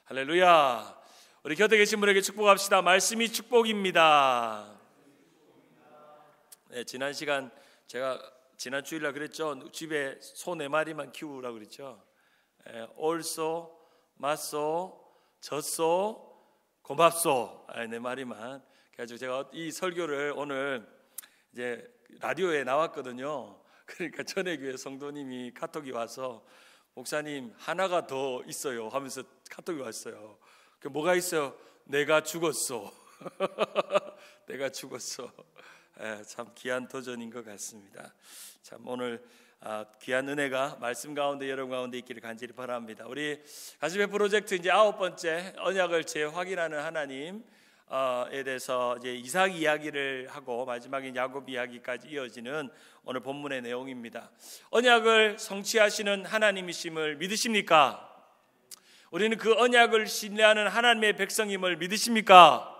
할렐루야. 우리 곁에 계신 분에게 축복합시다. 말씀이 축복입니다. 네, 지난 시간 제가 지난 주일날 그랬죠. 집에 소 4마리만 키우라고 그랬죠. 올소, 맞소, 젖소, 고맙소 4마리만. 그래가지고 제가 이 설교를 오늘 이제 라디오에 나왔거든요. 그러니까 전해교회 성도님이 카톡이 와서 목사님 하나가 더 있어요 하면서 카톡이 왔어요. 그 뭐가 있어요? 내가 죽었어. 내가 죽었어. 참 귀한 도전인 것 같습니다. 참 오늘 귀한 은혜가 말씀 가운데 여러분 가운데 있기를 간절히 바랍니다. 우리 가슴의 프로젝트 이제 9번째 언약을 재확인하는 하나님에 대해서 이제 이삭 이야기를 하고 마지막에 야곱 이야기까지 이어지는 오늘 본문의 내용입니다. 언약을 성취하시는 하나님이심을 믿으십니까? 우리는 그 언약을 신뢰하는 하나님의 백성임을 믿으십니까?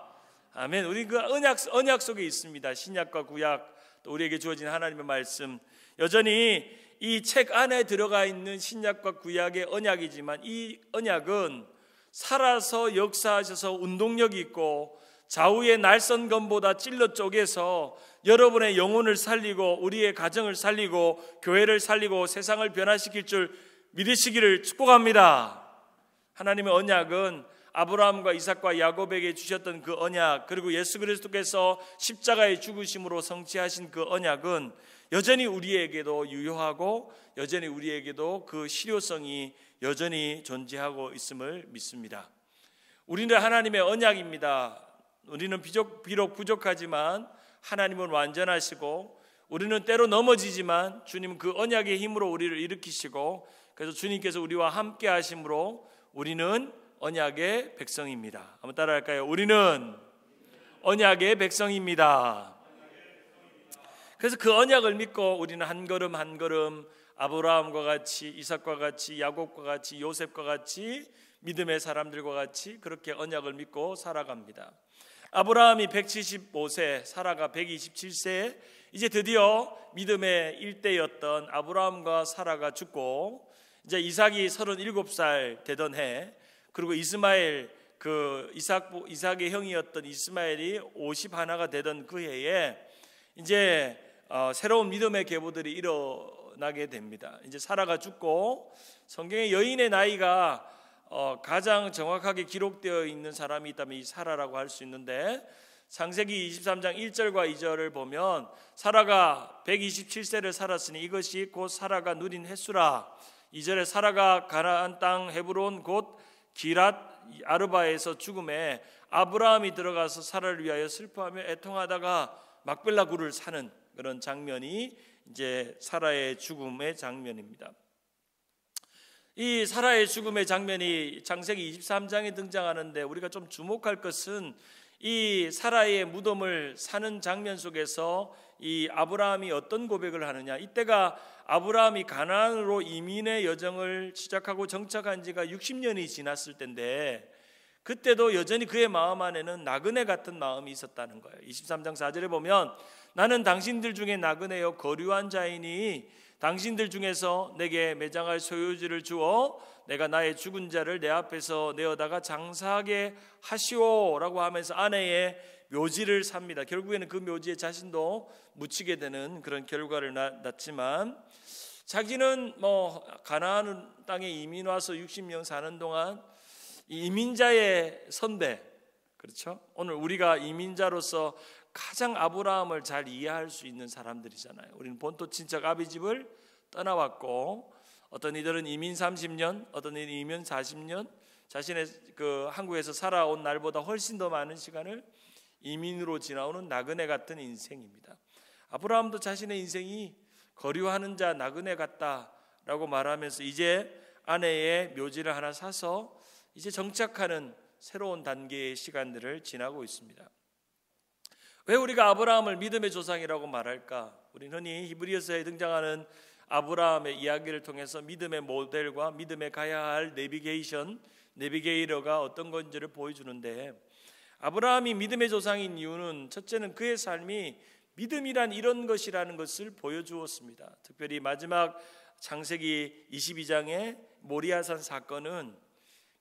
아멘. 우리 그 언약 속에 있습니다. 신약과 구약 또 우리에게 주어진 하나님의 말씀, 여전히 이 책 안에 들어가 있는 신약과 구약의 언약이지만 이 언약은 살아서 역사하셔서 운동력이 있고 좌우의 날선 검보다 찔러 쪼개서 여러분의 영혼을 살리고 우리의 가정을 살리고 교회를 살리고 세상을 변화시킬 줄 믿으시기를 축복합니다. 하나님의 언약은 아브라함과 이삭과 야곱에게 주셨던 그 언약, 그리고 예수 그리스도께서 십자가의 죽으심으로 성취하신 그 언약은 여전히 우리에게도 유효하고 여전히 우리에게도 그 실효성이 여전히 존재하고 있음을 믿습니다. 우리는 하나님의 언약입니다. 우리는 비록 부족하지만 하나님은 완전하시고 우리는 때로 넘어지지만 주님은 그 언약의 힘으로 우리를 일으키시고 그래서 주님께서 우리와 함께 하심으로 우리는 언약의 백성입니다. 한번 따라할까요? 우리는 언약의 백성입니다. 그래서 그 언약을 믿고 우리는 한 걸음 한 걸음 아브라함과 같이 이삭과 같이 야곱과 같이 요셉과 같이 믿음의 사람들과 같이 그렇게 언약을 믿고 살아갑니다. 아브라함이 175세, 사라가 127세, 이제 드디어 믿음의 일대였던 아브라함과 사라가 죽고 이제 이삭이 37살 되던 해, 그리고 이스마엘 이삭의 형이었던 이스마엘이 51가 되던 그 해에 이제 새로운 믿음의 계보들이 일어나게 됩니다. 이제 사라가 죽고 성경에 여인의 나이가 가장 정확하게 기록되어 있는 사람이 있다면 이 사라라고 할 수 있는데 창세기 23장 1절과 2절을 보면 사라가 127세를 살았으니 이것이 곧 사라가 누린 횟수라. 2절에 사라가 가나안 땅 헤브론 곧 기랏 아르바에서 죽음에 아브라함이 들어가서 사라를 위하여 슬퍼하며 애통하다가 막벨라 굴을 사는 그런 장면이 이제 사라의 죽음의 장면입니다. 이 사라의 죽음의 장면이 창세기 23장에 등장하는데 우리가 좀 주목할 것은 이 사라의 무덤을 사는 장면 속에서 이 아브라함이 어떤 고백을 하느냐. 이때가 아브라함이 가나안으로 이민의 여정을 시작하고 정착한 지가 60년이 지났을 때인데 그때도 여전히 그의 마음 안에는 나그네 같은 마음이 있었다는 거예요. 23장 4절에 보면 나는 당신들 중에 나그네요 거류한 자이니 당신들 중에서 내게 매장할 소유지를 주어 내가 나의 죽은 자를 내 앞에서 내어다가 장사하게 하시오라고 하면서 아내의 묘지를 삽니다. 결국에는 그 묘지에 자신도 묻히게 되는 그런 결과를 낳지만 자기는 가나안 땅에 이민 와서 60년 사는 동안 이민자의 선배, 그렇죠? 오늘 우리가 이민자로서 가장 아브라함을 잘 이해할 수 있는 사람들이잖아요. 우리는 본토 친척 아비집을 떠나왔고 어떤 이들은 이민 30년, 어떤 이들은 이민 40년, 자신의 그 한국에서 살아온 날보다 훨씬 더 많은 시간을 이민으로 지나오는 나그네 같은 인생입니다. 아브라함도 자신의 인생이 거류하는 자 나그네 같다라고 말하면서 이제 아내의 묘지를 하나 사서 이제 정착하는 새로운 단계의 시간들을 지나고 있습니다. 왜 우리가 아브라함을 믿음의 조상이라고 말할까? 우리는 흔히 히브리서에 등장하는 아브라함의 이야기를 통해서 믿음의 모델과 믿음에 가야 할 내비게이터가 어떤 건지를 보여주는데 아브라함이 믿음의 조상인 이유는 첫째는 그의 삶이 믿음이란 이런 것이라는 것을 보여주었습니다. 특별히 마지막 창세기 22장의 모리아산 사건은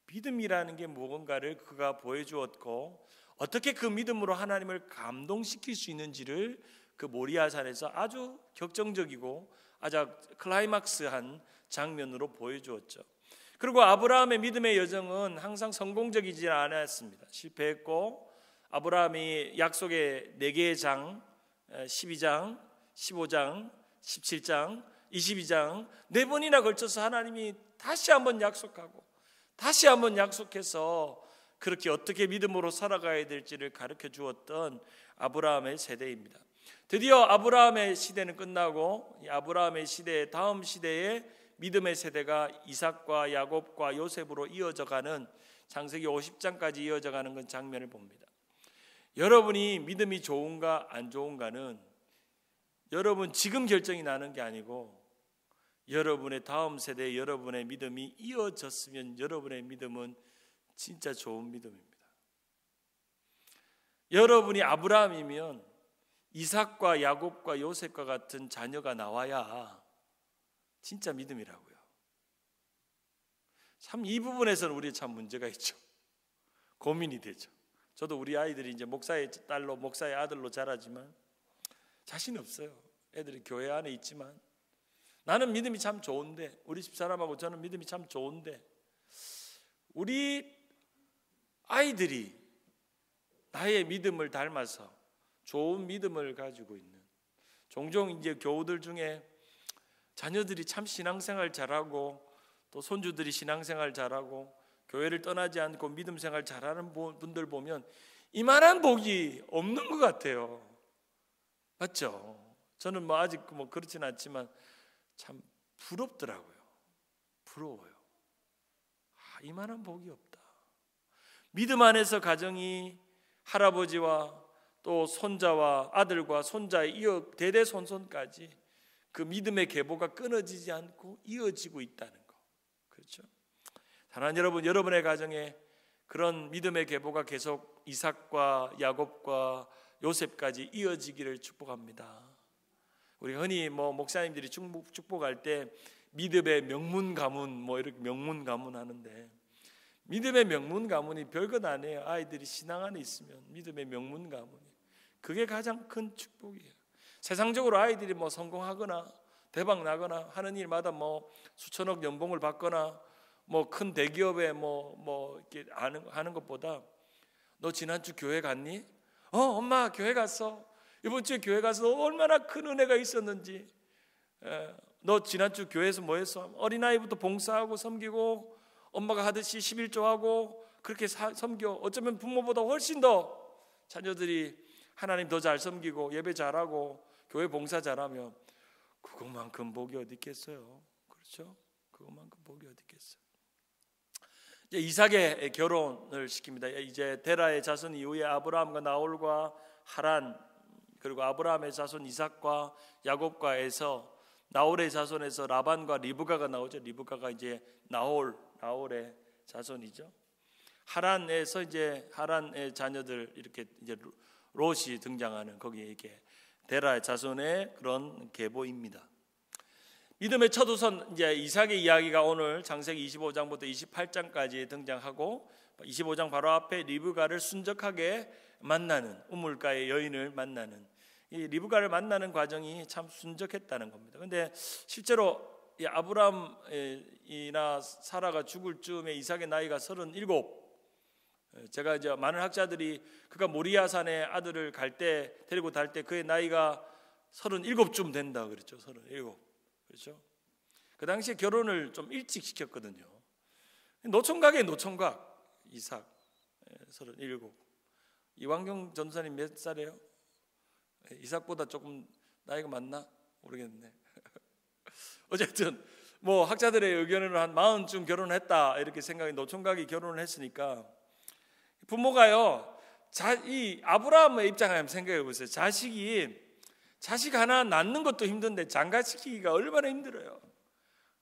믿음이라는 게 무언가를 그가 보여주었고 어떻게 그 믿음으로 하나님을 감동시킬 수 있는지를 그 모리아산에서 아주 격정적이고 아주 클라이막스한 장면으로 보여주었죠. 그리고 아브라함의 믿음의 여정은 항상 성공적이지 않았습니다. 실패했고 아브라함이 약속의 4개의 장 12장, 15장, 17장, 22장 4번이나 걸쳐서 하나님이 다시 한번 약속하고 다시 한번 약속해서 그렇게 어떻게 믿음으로 살아가야 될지를 가르쳐 주었던 아브라함의 세대입니다. 드디어 아브라함의 시대는 끝나고 이 아브라함의 시대의 다음 시대의 믿음의 세대가 이삭과 야곱과 요셉으로 이어져가는 창세기 50장까지 이어져가는 그 장면을 봅니다. 여러분이 믿음이 좋은가 안 좋은가는 여러분 지금 결정이 나는 게 아니고 여러분의 다음 세대에 여러분의 믿음이 이어졌으면 여러분의 믿음은 진짜 좋은 믿음입니다. 여러분이 아브라함이면 이삭과 야곱과 요셉과 같은 자녀가 나와야 진짜 믿음이라고요. 참 이 부분에서는 우리 참 문제가 있죠. 고민이 되죠. 저도 우리 아이들이 이제 목사의 딸로 목사의 아들로 자라지만 자신 없어요. 애들이 교회 안에 있지만 나는 믿음이 참 좋은데 우리 집사람하고 저는 믿음이 참 좋은데 우리 아이들이 나의 믿음을 닮아서 좋은 믿음을 가지고 있는 종종 이제 교우들 중에 자녀들이 참 신앙생활 잘하고 또 손주들이 신앙생활 잘하고 교회를 떠나지 않고 믿음 생활 잘하는 분들 보면 이만한 복이 없는 것 같아요. 맞죠? 저는 뭐 아직 뭐 그렇지는 않지만 참 부럽더라고요. 부러워요. 이만한 복이 없다. 믿음 안에서 가정이 할아버지와 또 손자와 아들과 손자의 이어 대대손손까지 그 믿음의 계보가 끊어지지 않고 이어지고 있다는 거. 그렇죠? 사랑하는 여러분, 여러분의 가정에 그런 믿음의 계보가 계속 이삭과 야곱과 요셉까지 이어지기를 축복합니다. 우리 흔히 뭐 목사님들이 축복할 때 믿음의 명문 가문 뭐 이렇게 명문 가문 하는데 믿음의 명문 가문이 별것 아니에요. 아이들이 신앙 안에 있으면 믿음의 명문 가문이 그게 가장 큰 축복이에요. 세상적으로 아이들이 뭐 성공하거나 대박 나거나 하는 일마다 뭐 수천억 연봉을 받거나 뭐 큰 대기업에 뭐 이렇게 하는 것보다 너 지난주 교회 갔니? 엄마 교회 갔어. 이번 주에 교회 가서 얼마나 큰 은혜가 있었는지. 너 지난주 교회에서 뭐 했어? 어린아이부터 봉사하고 섬기고 엄마가 하듯이 11조하고 그렇게 섬겨. 어쩌면 부모보다 훨씬 더 자녀들이 하나님 더 잘 섬기고 예배 잘하고 교회 봉사 잘하면 그것만큼 복이 어디 있겠어요? 그렇죠? 그것만큼 복이 어디 있겠어요? 이제 이삭의 결혼을 시킵니다. 이제 데라의 자손 이후에 아브라함과 나홀과 하란 그리고 아브라함의 자손 이삭과 야곱과 에서 나홀의 자손에서 라반과 리브가가 나오죠. 리브가가 이제 나홀의 자손이죠. 하란에서 이제 하란의 자녀들 이렇게 이제 롯이 등장하는 거기에 이렇게 데라의 자손의 그런 계보입니다. 믿음의 첫 우선 이제 이삭의 이야기가 오늘 창세기 25장부터 28장까지 등장하고 25장 바로 앞에 리브가를 순적하게 만나는 우물가의 여인을 만나는 이 리브가를 만나는 과정이 참 순적했다는 겁니다. 그런데 실제로 이 아브람이나 사라가 죽을 즈음에 이삭의 나이가 37. 제가 이제 많은 학자들이 그가 모리아산에 아들을 데리고 갈 때 그의 나이가 37쯤 된다 그랬죠. 37. 그렇죠? 그 당시에 결혼을 좀 일찍 시켰거든요. 노총각이에요, 노총각. 이삭 37. 이완경 전도사님 몇 살이에요? 이삭보다 조금 나이가 많나? 모르겠네. 어쨌든 뭐 학자들의 의견으로 한 40쯤 결혼했다 이렇게 생각이 노총각이 결혼을 했으니까 부모가요. 이 아브라함의 입장을 한번 생각해 보세요. 자식 하나 낳는 것도 힘든데 장가시키기가 얼마나 힘들어요.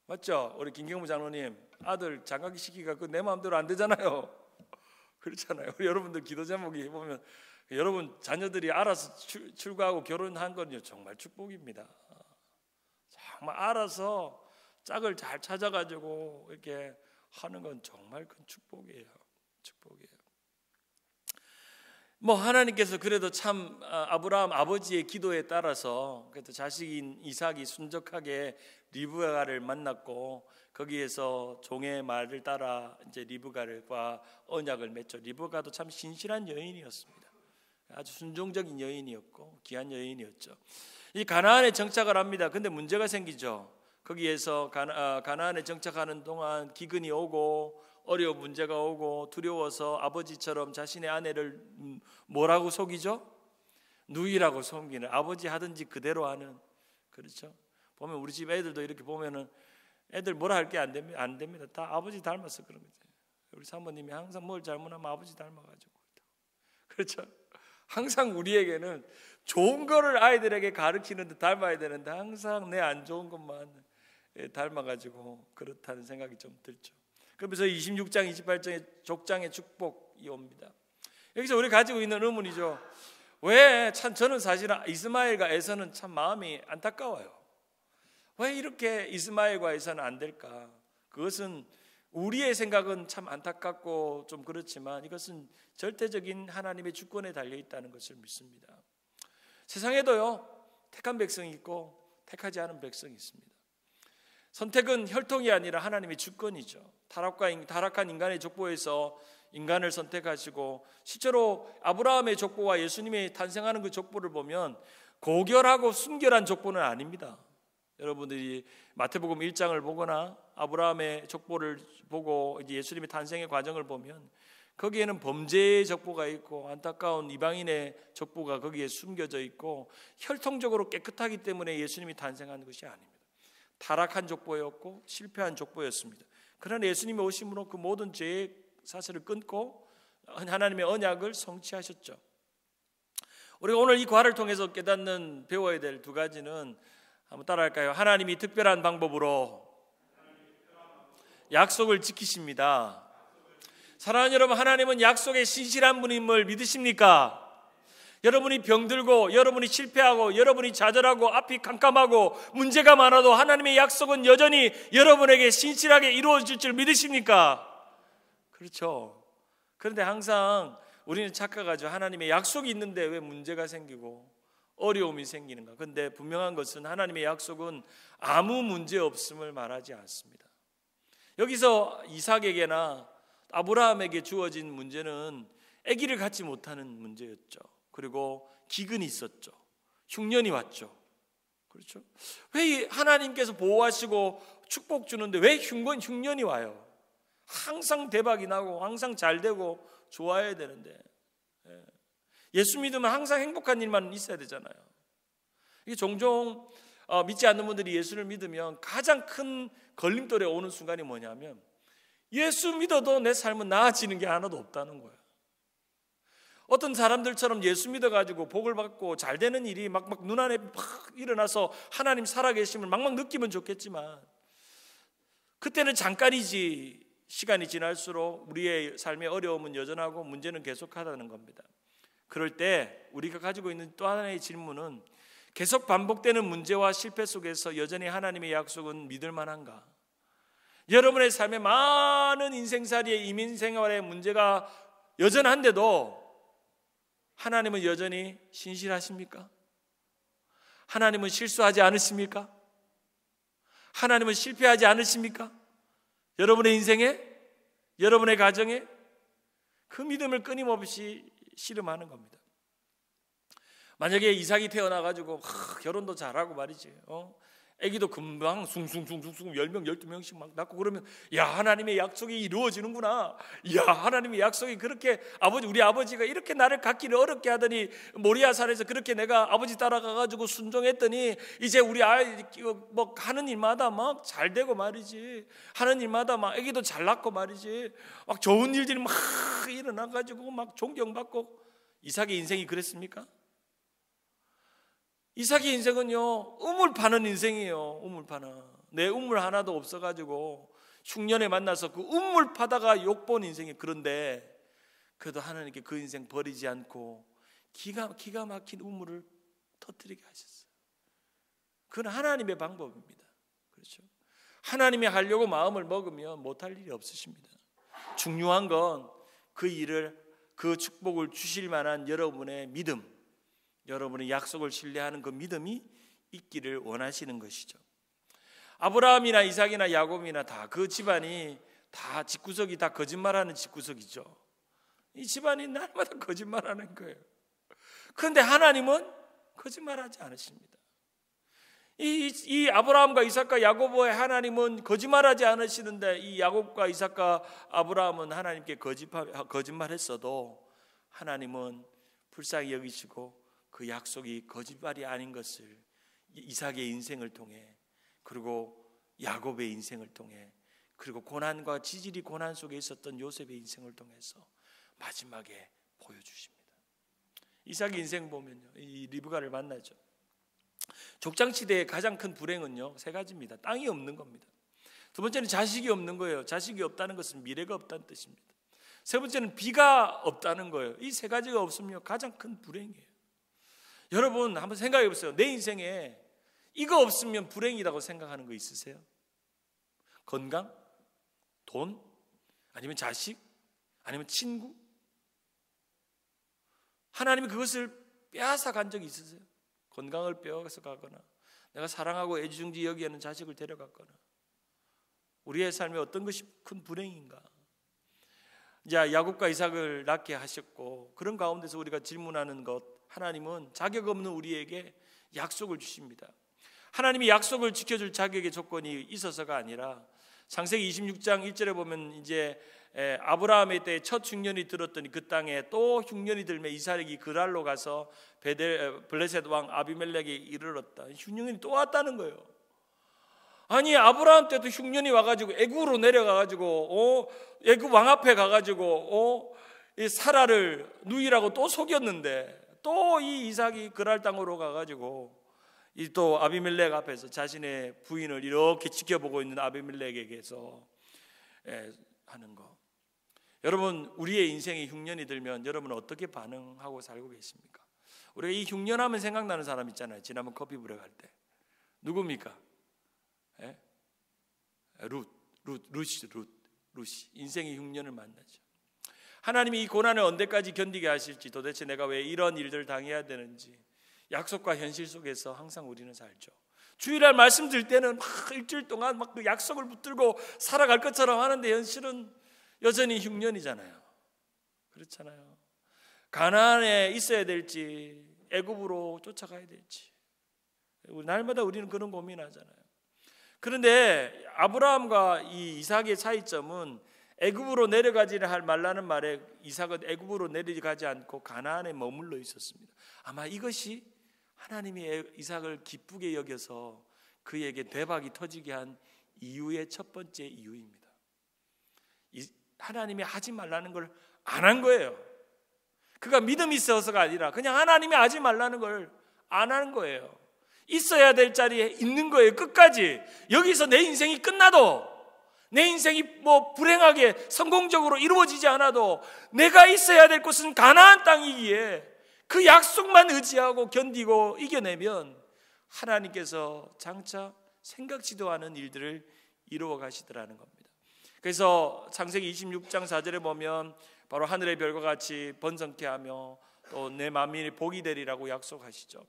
맞죠? 우리 김경무 장로님 아들 장가기 시키기가 그 내 마음대로 안 되잖아요. 그렇잖아요. 우리 여러분들 기도 제목이 보면 여러분 자녀들이 알아서 출가하고 결혼한 건요 정말 축복입니다. 정말 알아서 짝을 잘 찾아가지고 이렇게 하는 건 정말 큰 축복이에요. 축복이에요. 하나님께서 그래도 참 아브라함 아버지의 기도에 따라서 그래도 자식인 이삭이 순적하게 리브가를 만났고 거기에서 종의 말을 따라 이제 리브가과 언약을 맺죠. 리브가도 참 신실한 여인이었습니다. 아주 순종적인 여인이었고 귀한 여인이었죠. 이 가나안에 정착을 합니다. 근데 문제가 생기죠. 거기에서 가나안에 정착하는 동안 기근이 오고 어려운 문제가 오고 두려워서 아버지처럼 자신의 아내를 뭐라고 속이죠? 누이라고 속이는, 아버지 하든지 그대로 하는. 그렇죠? 보면 우리 집 애들도 이렇게 보면은 애들 뭐라 할 게 안 됩니다. 다 아버지 닮아서 그런 거죠. 우리 사모님이 항상 뭘 잘못하면 아버지 닮아가지고. 그렇죠? 항상 우리에게는 좋은 거를 아이들에게 가르치는데 닮아야 되는데 항상 내 안 좋은 것만 닮아가지고 그렇다는 생각이 좀 들죠. 그러면서 26장 28장의 족장의 축복이 옵니다. 여기서 우리 가지고 있는 의문이죠. 왜 참 저는 사실 이스마엘과 에서는 참 마음이 안타까워요. 왜 이렇게 이스마엘과 에서는 안 될까? 그것은 우리의 생각은 참 안타깝고 좀 그렇지만 이것은 절대적인 하나님의 주권에 달려 있다는 것을 믿습니다. 세상에도요 택한 백성이 있고 택하지 않은 백성이 있습니다. 선택은 혈통이 아니라 하나님의 주권이죠. 타락한 인간의 족보에서 인간을 선택하시고 실제로 아브라함의 족보와 예수님이 탄생하는 그 족보를 보면 고결하고 순결한 족보는 아닙니다. 여러분들이 마태복음 1장을 보거나 아브라함의 족보를 보고 이제 예수님의 탄생의 과정을 보면 거기에는 범죄의 족보가 있고 안타까운 이방인의 족보가 거기에 숨겨져 있고 혈통적으로 깨끗하기 때문에 예수님이 탄생한 것이 아닙니다. 타락한 족보였고 실패한 족보였습니다. 그러나 예수님이 오심으로 그 모든 죄의 사슬을 끊고 하나님의 언약을 성취하셨죠. 우리가 오늘 이 과를 통해서 깨닫는 배워야 될 두 가지는 한번 따라할까요? 하나님이 특별한 방법으로 약속을 지키십니다. 사랑하는 여러분, 하나님은 약속에 신실한 분임을 믿으십니까? 여러분이 병들고 여러분이 실패하고 여러분이 좌절하고 앞이 깜깜하고 문제가 많아도 하나님의 약속은 여전히 여러분에게 신실하게 이루어질 줄 믿으십니까? 그렇죠. 그런데 항상 우리는 착각하죠. 하나님의 약속이 있는데 왜 문제가 생기고 어려움이 생기는가? 그런데 분명한 것은 하나님의 약속은 아무 문제 없음을 말하지 않습니다. 여기서 이삭에게나 아브라함에게 주어진 문제는 아기를 갖지 못하는 문제였죠. 그리고 기근이 있었죠. 흉년이 왔죠. 그렇죠? 왜 하나님께서 보호하시고 축복 주는데 왜 흉년이 와요? 항상 대박이 나고 항상 잘 되고 좋아야 되는데 예수 믿으면 항상 행복한 일만 있어야 되잖아요. 이게 종종 믿지 않는 분들이 예수를 믿으면 가장 큰 걸림돌에 오는 순간이 뭐냐면 예수 믿어도 내 삶은 나아지는 게 하나도 없다는 거예요. 어떤 사람들처럼 예수 믿어가지고 복을 받고 잘 되는 일이 막 눈안에 막 일어나서 하나님 살아계심을 막 느끼면 좋겠지만 그때는 잠깐이지 시간이 지날수록 우리의 삶의 어려움은 여전하고 문제는 계속하다는 겁니다. 그럴 때 우리가 가지고 있는 또 하나의 질문은 계속 반복되는 문제와 실패 속에서 여전히 하나님의 약속은 믿을 만한가? 여러분의 삶의 많은 인생살이의 이민생활의 문제가 여전한데도 하나님은 여전히 신실하십니까? 하나님은 실수하지 않으십니까? 하나님은 실패하지 않으십니까? 여러분의 인생에, 여러분의 가정에 그 믿음을 끊임없이 씨름하는 겁니다. 만약에 이삭이 태어나가지고 결혼도 잘하고 말이지 아기도 금방 숭숭숭숭 10명 12명씩 막 낳고 그러면 야 하나님의 약속이 이루어지는구나. 야 하나님의 약속이 그렇게 우리 아버지가 이렇게 나를 갖기를 어렵게 하더니 모리아산에서 그렇게 내가 아버지 따라가가지고 순종했더니 이제 우리 아이 뭐 하는 일마다 막 잘 되고 말이지. 하는 일마다 막 아기도 잘 낳고 말이지. 막 좋은 일들이 막 일어나가지고 막 존경받고. 이삭의 인생이 그랬습니까? 이삭의 인생은요 우물 파는 인생이에요. 우물 파는 내 우물 하나도 없어가지고 흉년에 만나서 그 우물 파다가 욕본 인생이. 그런데 그래도 하나님께 그 인생 버리지 않고 기가 막힌 우물을 터뜨리게 하셨어요. 그건 하나님의 방법입니다. 그렇죠? 하나님이 하려고 마음을 먹으면 못할 일이 없으십니다. 중요한 건 그 일을, 그 축복을 주실 만한 여러분의 믿음, 여러분의 약속을 신뢰하는 그 믿음이 있기를 원하시는 것이죠. 아브라함이나 이삭이나 야곱이나 다 그 집안이 다 집구석이 다 거짓말하는 집구석이죠. 이 집안이 날마다 거짓말하는 거예요. 그런데 하나님은 거짓말하지 않으십니다. 이 아브라함과 이삭과 야곱의 하나님은 거짓말하지 않으시는데, 이 야곱과 이삭과 아브라함은 하나님께 거짓말했어도 하나님은 불쌍히 여기시고 그 약속이 거짓말이 아닌 것을 이삭의 인생을 통해, 그리고 야곱의 인생을 통해, 그리고 고난과 지질이 고난 속에 있었던 요셉의 인생을 통해서 마지막에 보여주십니다. 이삭의 인생 보면요, 이 리브가를 만나죠. 족장시대의 가장 큰 불행은요, 세 가지입니다. 땅이 없는 겁니다. 두 번째는 자식이 없는 거예요. 자식이 없다는 것은 미래가 없다는 뜻입니다. 세 번째는 비가 없다는 거예요. 이 세 가지가 없으면 가장 큰 불행이에요. 여러분 한번 생각해 보세요. 내 인생에 이거 없으면 불행이라고 생각하는 거 있으세요? 건강? 돈? 아니면 자식? 아니면 친구? 하나님이 그것을 빼앗아 간 적이 있으세요? 건강을 빼앗아 가거나, 내가 사랑하고 애지중지 여기에는 자식을 데려갔거나, 우리의 삶에 어떤 것이 큰 불행인가? 이제 야곱과 이삭을 낳게 하셨고, 그런 가운데서 우리가 질문하는 것, 하나님은 자격 없는 우리에게 약속을 주십니다. 하나님이 약속을 지켜줄 자격의 조건이 있어서가 아니라, 창세기 26장 1절에 보면 이제 아브라함의 때에 첫 흉년이 들었더니 그 땅에 또 흉년이 들매 이삭이 그랄로 가서 블레셋 왕 아비멜렉에 이르렀다. 흉년이 또 왔다는 거예요. 아니, 아브라함 때도 흉년이 와가지고 애굽으로 내려가가지고 애굽 왕 앞에 가가지고 이 사라를 누이라고 또 속였는데, 또 이 이삭이 그랄 땅으로 가가지고 이 또 아비멜렉 앞에서 자신의 부인을 이렇게 지켜보고 있는 아비멜렉에게서 하는 거. 여러분, 우리의 인생에 흉년이 들면 여러분은 어떻게 반응하고 살고 계십니까? 우리가 이 흉년하면 생각나는 사람 있잖아요. 지난번 커피 부러 갈 때 누굽니까? 루시. 인생의 흉년을 만나죠. 하나님이 이 고난을 언제까지 견디게 하실지, 도대체 내가 왜 이런 일들을 당해야 되는지, 약속과 현실 속에서 항상 우리는 살죠. 주일날 말씀 들 때는 막 일주일 동안 막 그 약속을 붙들고 살아갈 것처럼 하는데, 현실은 여전히 흉년이잖아요. 그렇잖아요. 가나안에 있어야 될지 애굽으로 쫓아가야 될지, 날마다 우리는 그런 고민하잖아요. 그런데 아브라함과 이 이삭의 차이점은, 애굽으로 내려가지를 말라는 말에 이삭은 애굽으로 내려가지 않고 가나안에 머물러 있었습니다. 아마 이것이 하나님이 이삭을 기쁘게 여겨서 그에게 대박이 터지게 한 이유의 첫 번째 이유입니다. 하나님이 하지 말라는 걸 안 한 거예요. 그가 믿음이 있어서가 아니라 그냥 하나님이 하지 말라는 걸 안 하는 거예요. 있어야 될 자리에 있는 거예요. 끝까지. 여기서 내 인생이 끝나도, 내 인생이 불행하게 성공적으로 이루어지지 않아도, 내가 있어야 될 곳은 가나안 땅이기에 그 약속만 의지하고 견디고 이겨내면 하나님께서 장차 생각지도 않은 일들을 이루어 가시더라는 겁니다. 그래서 창세기 26장 4절에 보면 바로 하늘의 별과 같이 번성케 하며 또 내 만민이 복이 되리라고 약속하시죠.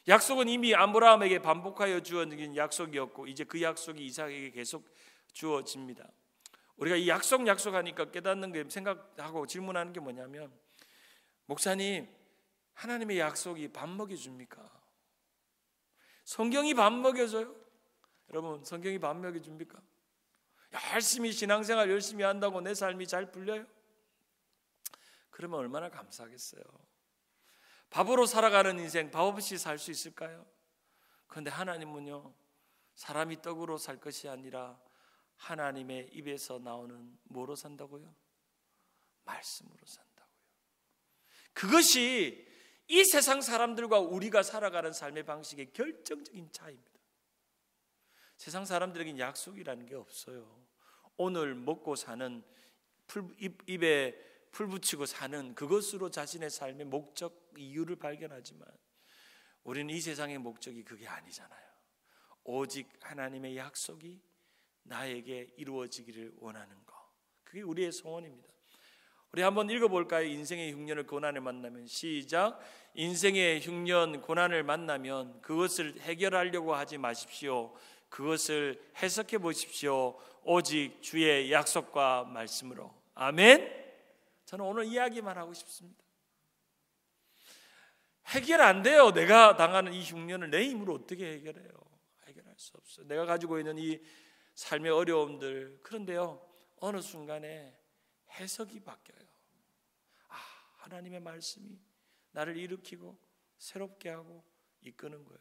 약속은 이미 아브라함에게 반복하여 주어진 약속이었고, 이제 그 약속이 이삭에게 계속 주어집니다. 우리가 이 약속하니까 깨닫는 게, 생각하고 질문하는 게 뭐냐면, 목사님, 하나님의 약속이 밥 먹여줍니까? 성경이 밥 먹여줘요? 여러분, 성경이 밥 먹여줍니까? 열심히 신앙생활 열심히 한다고 내 삶이 잘 풀려요? 그러면 얼마나 감사하겠어요. 밥으로 살아가는 인생 밥 없이 살 수 있을까요? 그런데 하나님은요, 사람이 떡으로 살 것이 아니라 하나님의 입에서 나오는 뭐로 산다고요? 말씀으로 산다고요. 그것이 이 세상 사람들과 우리가 살아가는 삶의 방식의 결정적인 차이입니다. 세상 사람들에게는 약속이라는 게 없어요. 오늘 먹고 사는, 입에 풀 붙이고 사는 그것으로 자신의 삶의 목적, 이유를 발견하지만, 우리는 이 세상의 목적이 그게 아니잖아요. 오직 하나님의 약속이 나에게 이루어지기를 원하는 것, 그게 우리의 소원입니다. 우리 한번 읽어볼까요? 인생의 흉년을 고난을 만나면. 시작. 인생의 흉년 고난을 만나면 그것을 해결하려고 하지 마십시오. 그것을 해석해 보십시오. 오직 주의 약속과 말씀으로. 아멘. 저는 오늘 이야기만 하고 싶습니다. 해결 안 돼요. 내가 당하는 이 흉년을 내 힘으로 어떻게 해결해요? 해결할 수 없어요. 내가 가지고 있는 이 삶의 어려움들. 그런데요, 어느 순간에 해석이 바뀌어요. 하나님의 말씀이 나를 일으키고 새롭게 하고 이끄는 거예요.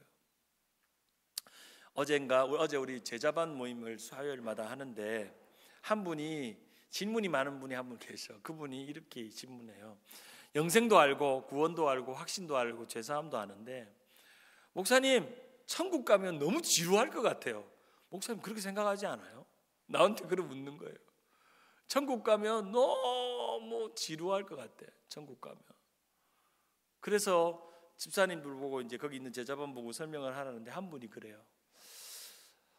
어제 우리 제자반 모임을 수요일마다 하는데 한 분이, 질문이 많은 분이 한 분 계셔. 그분이 이렇게 질문해요. 영생도 알고 구원도 알고 확신도 알고 죄사함도 아는데, 목사님 천국 가면 너무 지루할 것 같아요. 목사님 그렇게 생각하지 않아요? 나한테 그렇게 묻는 거예요. 천국 가면 너무 지루할 것 같아. 천국 가면. 그래서 집사님들 보고 이제 거기 있는 제자반 보고 설명을 하라는데 한 분이 그래요.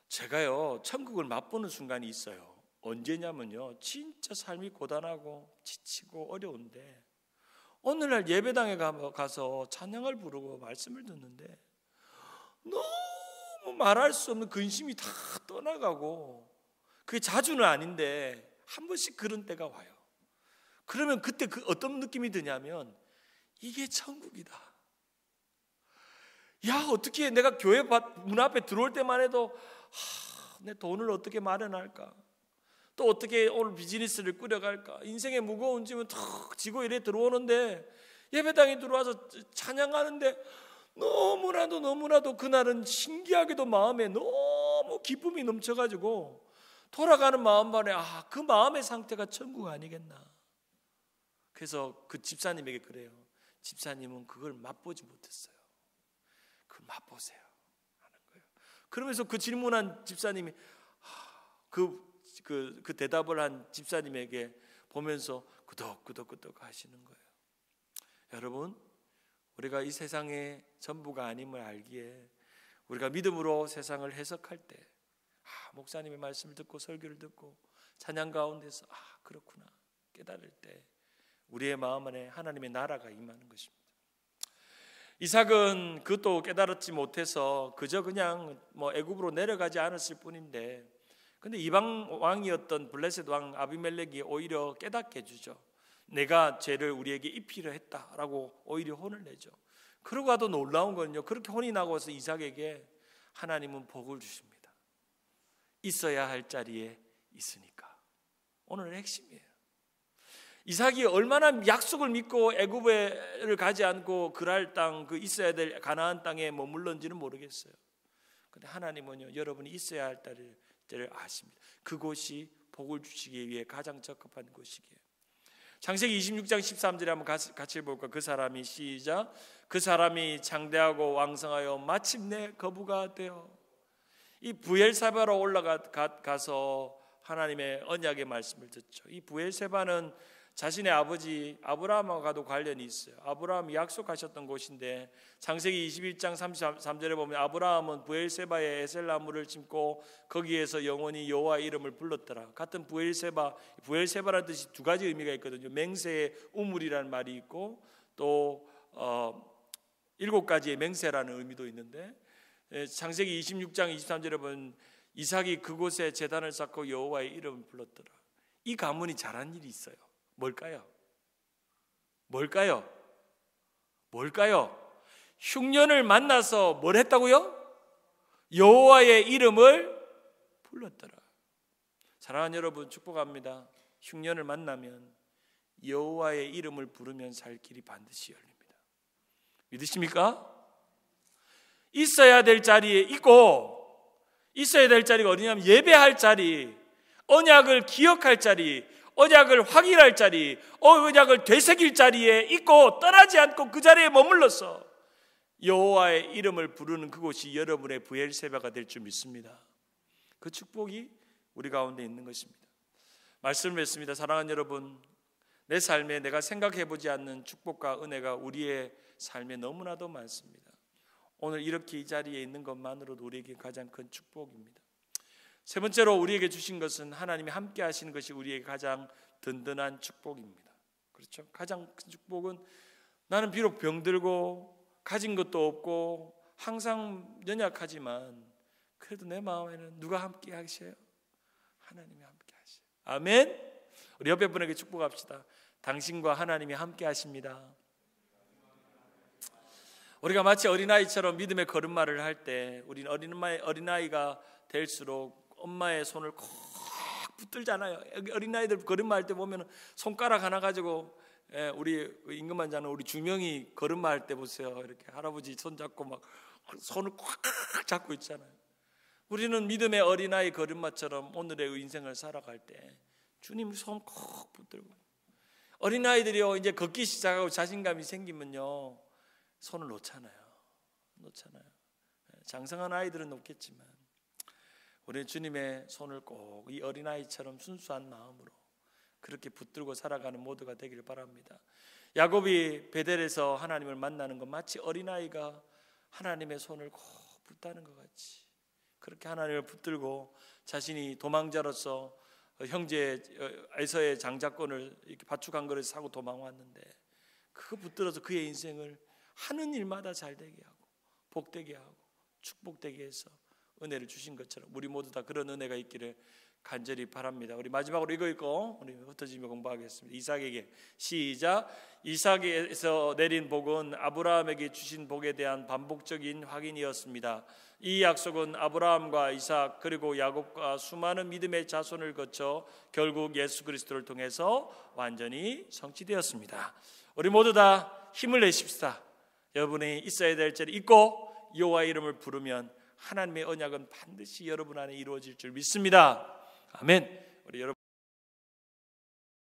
제가요 천국을 맛보는 순간이 있어요. 언제냐면요, 진짜 삶이 고단하고 지치고 어려운데 오늘날 예배당에 가서 찬양을 부르고 말씀을 듣는데 너무 말할 수 없는 근심이 다 떠나가고, 그게 자주는 아닌데 한 번씩 그런 때가 와요. 그러면 그때 어떤 느낌이 드냐면 이게 천국이다. 야, 어떻게 내가 교회 문 앞에 들어올 때만 해도 내 돈을 어떻게 마련할까, 또 어떻게 오늘 비즈니스를 꾸려갈까, 인생의 무거운 짐은 턱 지고 이래 들어오는데 예배당에 들어와서 찬양하는데 너무나도 그날은 신기하게도 마음에 너무 기쁨이 넘쳐가지고 돌아가는 마음만에 그 마음의 상태가 천국 아니겠나. 그래서 그 집사님에게 그래요. 집사님은 그걸 맛보지 못했어요. 그걸 맛보세요 하는 거예요. 그러면서 그 질문한 집사님이 그 대답을 한 집사님에게 보면서 끄덕끄덕 하시는 거예요. 여러분, 우리가 이 세상의 전부가 아님을 알기에 우리가 믿음으로 세상을 해석할 때, 목사님의 말씀을 듣고 설교를 듣고 찬양 가운데서 그렇구나 깨달을 때 우리의 마음 안에 하나님의 나라가 임하는 것입니다. 이삭은 그것도 깨달았지 못해서 그저 그냥 애굽으로 내려가지 않았을 뿐인데, 근데 이방 왕이었던 블레셋 왕 아비멜렉이 오히려 깨닫게 해주죠. 내가 죄를 우리에게 입히려 했다라고 오히려 혼을 내죠. 그러고 와도 놀라운 건요, 그렇게 혼이 나고서 이삭에게 하나님은 복을 주십니다. 있어야 할 자리에 있으니까. 오늘의 핵심이에요. 이삭이 얼마나 약속을 믿고 애굽을 가지 않고 그랄 땅, 그 있어야 될 가나안 땅에 머물렀는지는 모르겠어요. 근데 하나님은요, 여러분이 있어야 할 때를 아십니다. 그곳이 복을 주시기 위해 가장 적합한 곳이기에. 창세기 26장 13절에 한번 같이 볼까? 그 사람이, 시작. 그 사람이 장대하고 왕성하여 마침내 거부가 되어. 이 부엘세바로 올라가서 하나님의 언약의 말씀을 듣죠. 이 부엘세바는 자신의 아버지 아브라함과도 관련이 있어요. 아브라함이 약속하셨던 곳인데 창세기 21장 33절에 보면 아브라함은 부엘세바에 에셀나무를 심고 거기에서 영원히 여호와의 이름을 불렀더라. 같은 부엘세바라는 뜻이 두 가지 의미가 있거든요. 맹세의 우물이라는 말이 있고 또 7가지의 맹세라는 의미도 있는데, 창세기 26장 23절에 보면 이삭이 그곳에 제단을 쌓고 여호와의 이름을 불렀더라. 이 가문이 잘한 일이 있어요. 뭘까요? 흉년을 만나서 뭘 했다고요? 여호와의 이름을 불렀더라. 사랑하는 여러분, 축복합니다. 흉년을 만나면 여호와의 이름을 부르면 살 길이 반드시 열립니다. 믿으십니까? 있어야 될 자리에 있고, 있어야 될 자리가 어디냐면 예배할 자리, 언약을 기억할 자리, 언약을 확인할 자리, 언약을 되새길 자리에 있고 떠나지 않고 그 자리에 머물러서 여호와의 이름을 부르는 그곳이 여러분의 부엘세바가 될 줄 믿습니다. 그 축복이 우리 가운데 있는 것입니다. 말씀을 맺습니다. 사랑하는 여러분, 내 삶에 내가 생각해보지 않는 축복과 은혜가 우리의 삶에 너무나도 많습니다. 오늘 이렇게 이 자리에 있는 것만으로도 우리에게 가장 큰 축복입니다. 세 번째로 우리에게 주신 것은 하나님이 함께 하시는 것이 우리에게 가장 든든한 축복입니다. 그렇죠? 가장 큰 축복은 나는 비록 병들고 가진 것도 없고 항상 연약하지만 그래도 내 마음에는 누가 함께 하셔요? 하나님이 함께 하셔요. 아멘. 우리 옆에 분에게 축복합시다. 당신과 하나님이 함께 하십니다. 우리가 마치 어린아이처럼 믿음의 걸음마를 할 때 우리는 어린아이가 될수록 엄마의 손을 콕 붙들잖아요. 어린아이들 걸음마 할 때 보면 손가락 하나 가지고, 우리 임금만 자는 우리 주명이 걸음마 할 때 보세요. 이렇게 할아버지 손 잡고 막 손을 꽉 잡고 있잖아요. 우리는 믿음의 어린아이 걸음마처럼 오늘의 인생을 살아갈 때 주님 손 콕 붙들고, 어린아이들이요 이제 걷기 시작하고 자신감이 생기면요 손을 놓잖아요. 장성한 아이들은 놓겠지만 우리 주님의 손을 꼭 이 어린아이처럼 순수한 마음으로 그렇게 붙들고 살아가는 모두가 되기를 바랍니다. 야곱이 베델에서 하나님을 만나는 것 마치 어린아이가 하나님의 손을 꼭 붙다는 것 같이 그렇게 하나님을 붙들고 자신이 도망자로서 형제 에서의 장자권을 이렇게 밭죽한 것을 사고 도망왔는데 그거 붙들어서 그의 인생을 하는 일마다 잘되게 하고 복되게 하고 축복되게 해서 은혜를 주신 것처럼 우리 모두 다 그런 은혜가 있기를 간절히 바랍니다. 우리 마지막으로 이거 읽고 우리 흩어지며 공부하겠습니다. 이삭에게 시작. 이삭에서 내린 복은 아브라함에게 주신 복에 대한 반복적인 확인이었습니다. 이 약속은 아브라함과 이삭 그리고 야곱과 수많은 믿음의 자손을 거쳐 결국 예수 그리스도를 통해서 완전히 성취되었습니다. 우리 모두 다 힘을 내십시다. 여러분이 있어야 될 자를 잊고 여호와의 이름을 부르면 하나님의 언약은 반드시 여러분 안에 이루어질 줄 믿습니다. 아멘. 우리 여러분